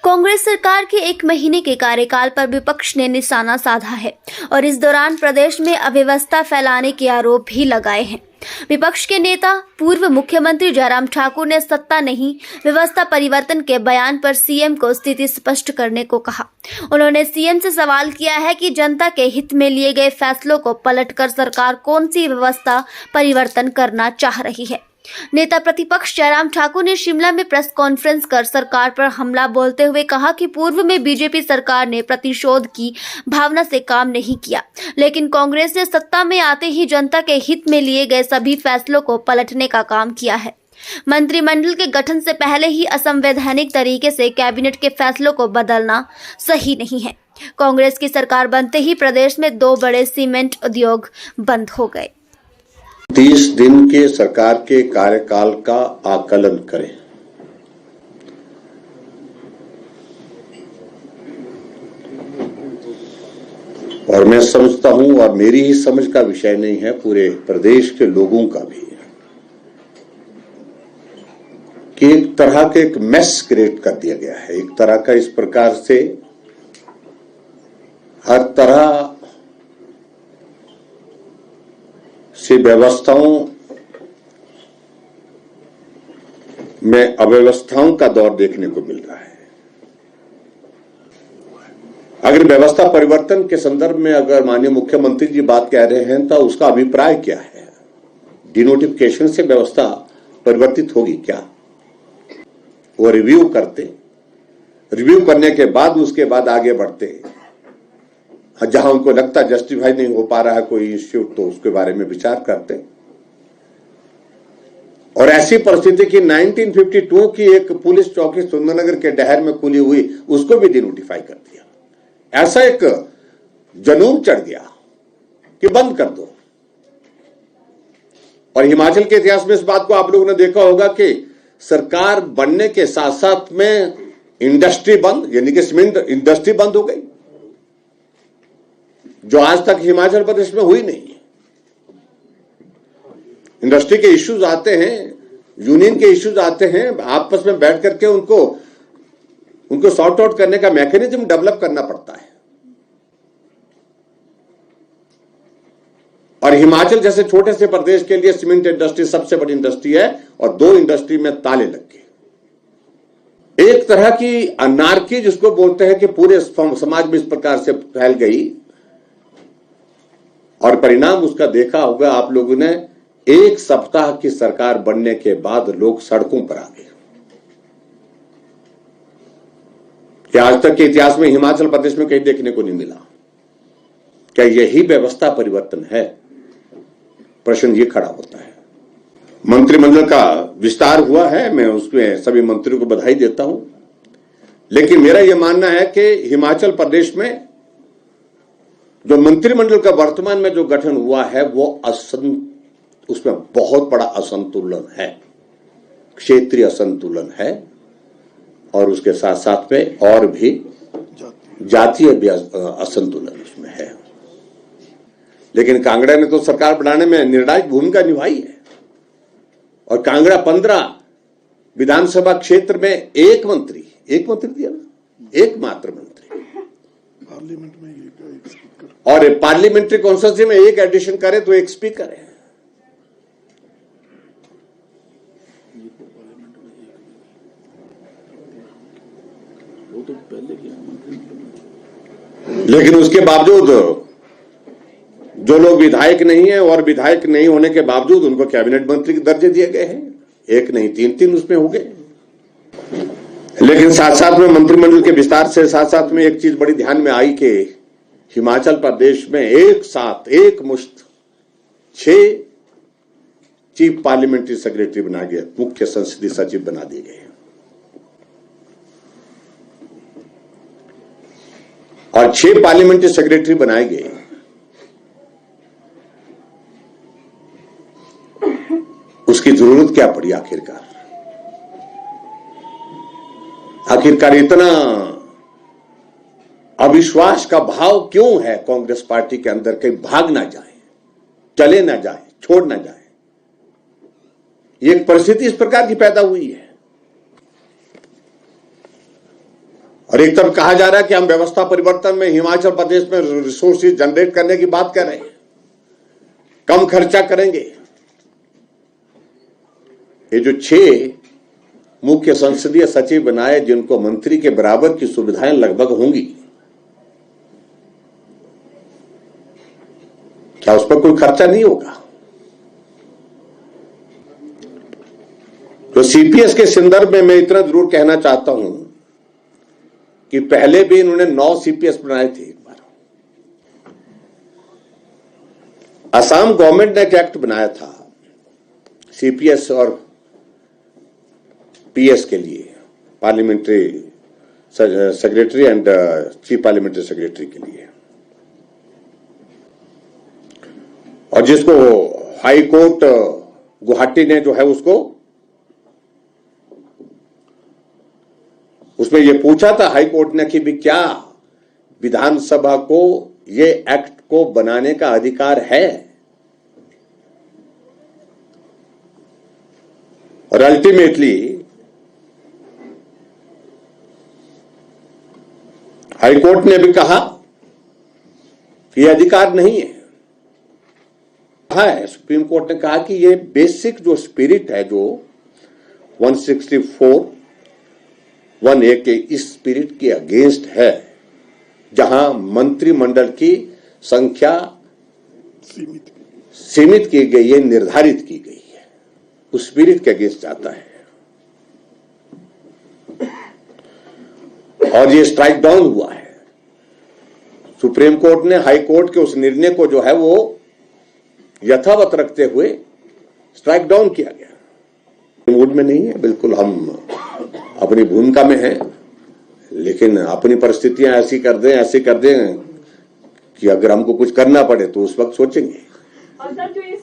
कांग्रेस सरकार के 1 महीने के कार्यकाल पर विपक्ष ने निशाना साधा है और इस दौरान प्रदेश में अव्यवस्था फैलाने के आरोप भी लगाए हैं। विपक्ष के नेता पूर्व मुख्यमंत्री जयराम ठाकुर ने सत्ता नहीं व्यवस्था परिवर्तन के बयान पर सीएम को स्थिति स्पष्ट करने को कहा। उन्होंने सीएम से सवाल किया है कि जनता के हित में लिए गए फैसलों को पलटकर सरकार कौन सी व्यवस्था परिवर्तन करना चाह रही है। नेता प्रतिपक्ष जयराम ठाकुर ने शिमला में प्रेस कॉन्फ्रेंस कर सरकार पर हमला बोलते हुए कहा कि पूर्व में बीजेपी सरकार ने प्रतिशोध की भावना से काम नहीं किया, लेकिन कांग्रेस ने सत्ता में आते ही जनता के हित में लिए गए सभी फैसलों को पलटने का काम किया है। मंत्रिमंडल के गठन से पहले ही असंवैधानिक तरीके से कैबिनेट के फैसलों को बदलना सही नहीं है। कांग्रेस की सरकार बनते ही प्रदेश में 2 बड़े सीमेंट उद्योग बंद हो गए। 30 दिन के सरकार के कार्यकाल का आकलन करें। और मैं समझता हूं, और मेरी ही समझ का विषय नहीं है, पूरे प्रदेश के लोगों का भी है कि एक तरह के एक मेस क्रिएट कर दिया गया है। एक तरह का इस प्रकार से हर तरह से व्यवस्थाओं में अव्यवस्थाओं का दौर देखने को मिल रहा है। अगर व्यवस्था परिवर्तन के संदर्भ में अगर माननीय मुख्यमंत्री जी बात कह रहे हैं तो उसका अभिप्राय क्या है? डिनोटिफिकेशन से व्यवस्था परिवर्तित होगी क्या? वो रिव्यू करते, रिव्यू करने के बाद उसके बाद आगे बढ़ते, जहां उनको लगता जस्टिफाई नहीं हो पा रहा है कोई इंस्टीट्यूट तो उसके बारे में विचार करते। और ऐसी परिस्थिति की 1952 की एक पुलिस चौकी सुंदरनगर के डहर में खुली हुई, उसको भी डिनोटिफाई कर दिया। ऐसा एक जुनून चढ़ गया कि बंद कर दो। और हिमाचल के इतिहास में इस बात को आप लोगों ने देखा होगा कि सरकार बनने के साथ साथ में इंडस्ट्री बंद, यानी कि सीमेंट इंडस्ट्री बंद हो गई, जो आज तक हिमाचल प्रदेश में हुई नहीं। इंडस्ट्री के इश्यूज आते हैं, यूनियन के इश्यूज आते हैं, आपस में बैठ करके उनको सॉर्ट आउट करने का मैकेनिज्म डेवलप करना पड़ता है। और हिमाचल जैसे छोटे से प्रदेश के लिए सीमेंट इंडस्ट्री सबसे बड़ी इंडस्ट्री है और 2 इंडस्ट्री में ताले लग गए। एक तरह की अनार्की जिसको बोलते हैं कि पूरे समाज में इस प्रकार से फैल गई। और परिणाम उसका देखा होगा आप लोगों ने। 1 सप्ताह की सरकार बनने के बाद लोग सड़कों पर आ गए। क्या आज तक के इतिहास में हिमाचल प्रदेश में कहीं देखने को नहीं मिला? क्या यही व्यवस्था परिवर्तन है? प्रश्न ये खड़ा होता है। मंत्रिमंडल का विस्तार हुआ है, मैं उसमें सभी मंत्रियों को बधाई देता हूं, लेकिन मेरा यह मानना है कि हिमाचल प्रदेश में जो मंत्रिमंडल का वर्तमान में जो गठन हुआ है वो उसमें बहुत बड़ा असंतुलन है, क्षेत्रीय असंतुलन है, और उसके साथ साथ में और भी जातीय असंतुलन उसमें है। लेकिन कांगड़ा ने तो सरकार बनाने में निर्णायक भूमिका निभाई है। और कांगड़ा 15 विधानसभा क्षेत्र में एक मंत्री दिया ना, एकमात्र मंत्री। पार्लियामेंट में एक स्पीकर, और पार्लियामेंट्री कॉन्स्टिट्यूंसी में एक एडिशन करे तो एक स्पीकर है। वो तो पहले किया मंत्री। लेकिन उसके बावजूद जो लोग विधायक नहीं है और विधायक नहीं होने के बावजूद उनको कैबिनेट मंत्री के दर्जे दिए गए हैं। 1 नहीं 3 उसमें हो गए। लेकिन साथ साथ में मंत्रिमंडल के विस्तार से साथ साथ में एक चीज बड़ी ध्यान में आई कि हिमाचल प्रदेश में एक साथ एक मुश्त 6 चीफ पार्लियामेंट्री सेक्रेटरी बना गए, मुख्य संसदीय सचिव बना दिए गए। और 6 पार्लियामेंट्री सेक्रेटरी बनाए गए। उसकी जरूरत क्या पड़ी आखिरकार? इतना अविश्वास का भाव क्यों है कांग्रेस पार्टी के अंदर? कहीं भाग ना जाए, चले ना जाए, छोड़ ना जाए। ये एक परिस्थिति इस प्रकार की पैदा हुई है। और एक तरफ कहा जा रहा है कि हम व्यवस्था परिवर्तन में हिमाचल प्रदेश में रिसोर्सेज जनरेट करने की बात कर रहे हैं, कम खर्चा करेंगे। ये जो 6 मुख्य संसदीय सचिव बनाए, जिनको मंत्री के बराबर की सुविधाएं लगभग होंगी, क्या उस पर कोई खर्चा नहीं होगा? तो सीपीएस के संदर्भ में मैं इतना जरूर कहना चाहता हूं कि पहले भी इन्होंने 9 सीपीएस बनाए थे। एक बार असम गवर्नमेंट ने एक एक्ट बनाया था सीपीएस और पीएस के लिए, parliamentary secretary and chief parliamentary secretary के लिए, और जिसको हाई कोर्ट गुवाहाटी ने जो है उसमें ये पूछा था हाई कोर्ट ने कि भी क्या विधानसभा को ये एक्ट को बनाने का अधिकार है, और अल्टीमेटली हाई कोर्ट ने भी कहा कि यह अधिकार नहीं है। सुप्रीम कोर्ट ने कहा कि ये बेसिक जो स्पिरिट है, जो 164(1)(a) के इस स्पिरिट के अगेंस्ट है, जहां मंत्रिमंडल की संख्या सीमित की गई है, निर्धारित की गई है, उस स्पिरिट के अगेंस्ट जाता है। और ये स्ट्राइक डाउन हुआ है। सुप्रीम कोर्ट ने हाई कोर्ट के उस निर्णय को जो है वो यथावत रखते हुए स्ट्राइक डाउन किया गया। मूड में नहीं है, बिल्कुल हम अपनी भूमिका में हैं, लेकिन अपनी परिस्थितियां ऐसी कर दें कि अगर हमको कुछ करना पड़े तो उस वक्त सोचेंगे। और सर जो ये